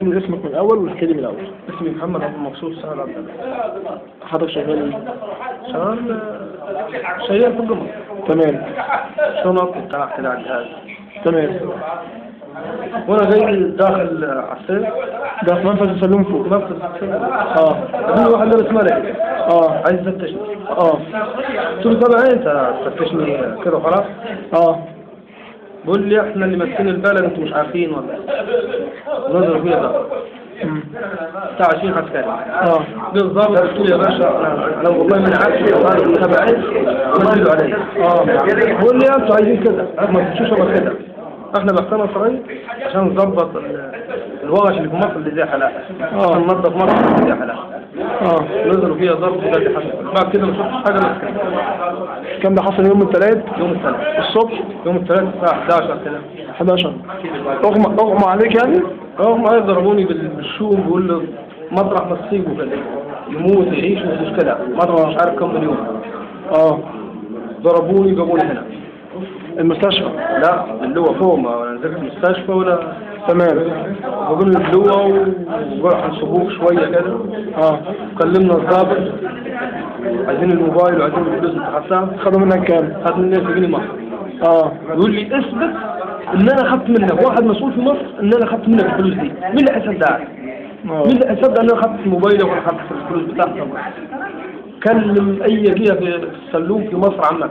اسمك من الأول واحكي لي من الأول. اسمي محمد عبد المقصود سهل عبد الله. حضرتك شغال ايه؟ شغال في الجمرك. تمام. شنط بتاع كده على الجهاز. تمام. وانا جاي داخل على السيف. ده في منفذ السلوم فوق. منفذ السيف. في واحد لابس ملك. عايز يفتشني. قلت له طبعا انت تفتشني كده وخلاص. بيقول لي احنا اللي ماسكين البلد انتوا مش عارفين ولا نزلوا فيها ده بتاع 20 عسكري. بالظبط. قلت له يا باشا انا والله ما عارف انا تبعت ونزلوا علي. بيقول لي انتوا عايزين كده ما تمشوش الا كده. احنا بحثنا صغير عشان نظبط الوغش اللي في مصر اللي زي حلاقه. عشان ننظف مصر اللي زي حلاقه. نزلوا فيها ضرب وده حصل. بعد كده ما شفتش حاجه بس كان ده حصل يوم الثلاث؟ يوم الثلاث الصبح؟ يوم الثلاث الساعه 11 كده. 11. اغمى عليك يعني؟ اغمى عليك. ضربوني بالشوم. بيقول له مطرح ما تصيبه كده يموت يعيش مش مشكله. مطرح مش عارف كم مليون. ضربوني جابوني هنا المستشفى؟ لا اللواء فوق. ما نزلت المستشفى ولا. تمام. بقول اللواء وراح نصبوك شويه كده. كلمنا الضابط عايزين الموبايل وعايزين الفلوس اللي خدتها. خدوا منك كام؟ خد مني 1000 جنيه مصر. يقول لي اثبت ان انا خدت منك. واحد مسؤول في مصر ان انا خدت منك الفلوس دي. مين اللي هيصدقك؟ مين اللي هيصدق ان انا خدت موبايلي ولا خدت الفلوس بتاعتك؟ كلم اي جهه في السلوم في مصر عامه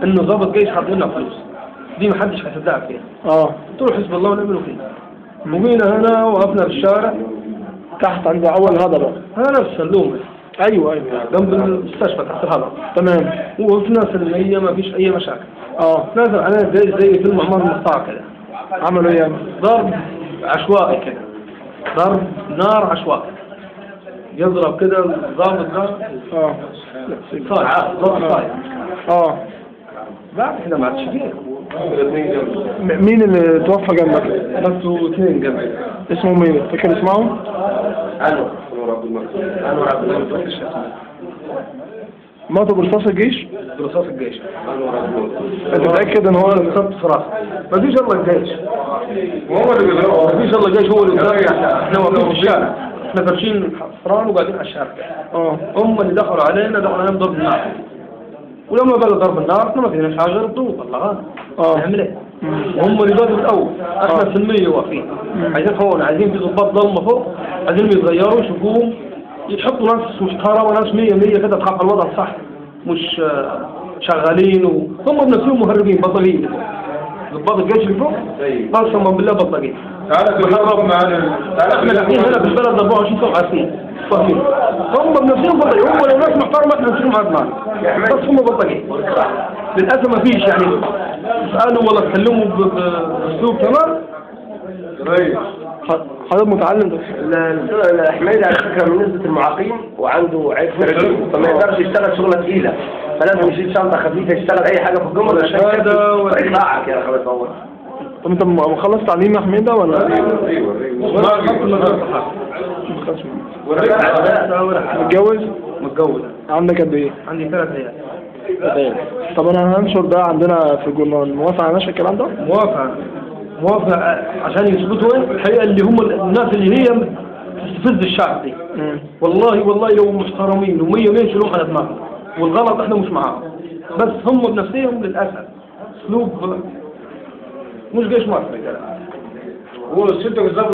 انه ضابط جيش خد منك فلوس. دي محدش هيصدقك فيها. قلت له حسب الله ونعم الوكيل. وجينا هنا وقفنا في الشارع تحت عند اول هضبه. هنا في السلوم. ايوه جنب المستشفى تحت الهضبه. تمام. وقفنا سلميه ما فيش اي مشاكل. نزل علينا زي فيلم عمار المقطع كده. عملوا ايه يعني؟ ضرب عشوائي كده. ضرب نار عشوائي. يضرب كده الضابط ده. صايع. بعد كده ما عادش فيه. مين اللي توفى جنبك؟ بس اثنين جنبي. اسمه مين؟ فاكر اسمهم؟ انور عبد المقصود. ماتوا برصاص الجيش؟ برصاص الجيش. انت متأكد ان هو بالظبط في راسه؟ مفيش الا الجيش. وهو اللي بيضربه. مفيش الا الجيش هو اللي بيضربه. احنا واقفين في الشارع. احنا فرشين حصران وقاعدين على الشارع. هم اللي دخلوا علينا ضرب النار. ولما بلغ ضرب النار احنا ما فيناش حاجه غير الضوء طلعان. نعمل ايه؟ وهم اللي بدوا بالاول. احنا سلميه واقفين. عايزين هون عايزين في ضباط ضلمه فوق. عايزين يتغيروا يشوفوهم يحطوا ناس محترمه وناس 100 كده تخاف الوضع صح. مش شغالين وهم بنفسهم مهربين بطلين. ضباط الجيش اللي فوق قسما بالله بطلين. تعال تجرب معنا. احنا قاعدين هنا في البلد 24 ساعه عارفين. فاهمين. هم بنفسهم بطلين. هم لو ناس محترمه احنا نمشيهم معانا. بس هم بطلين. للاسف ما فيش يعني اسالوا ولا اتكلموا باسلوب تمام. حضرتك متعلم؟ حميد على فكره من نسبه المعاقين وعنده عيب سرير فما يقدرش يشتغل شغله ثقيله فلازم يشيل شنطه خفيفه يشتغل اي حاجه في الجمله عشان كده ويطلعك يا اخي طول. طب انت مخلص تعليم يا حميده ولا؟ ايوه. متجوز؟ متجوز. عندك قد ايه؟ عندي 3 عيال. طب انا هنشر ده عندنا في الجورنال. موافق على نشر الكلام ده؟ موافق عشان يثبتوا الحقيقه اللي هم الناس اللي هي تستفز الشعب دي. والله لو محترمين و100 يشيلوا على دماغهم والغلط احنا مش معاهم. بس هم بنفسهم للاسف اسلوب مش جيش مصري كده. هو الست بالظبط.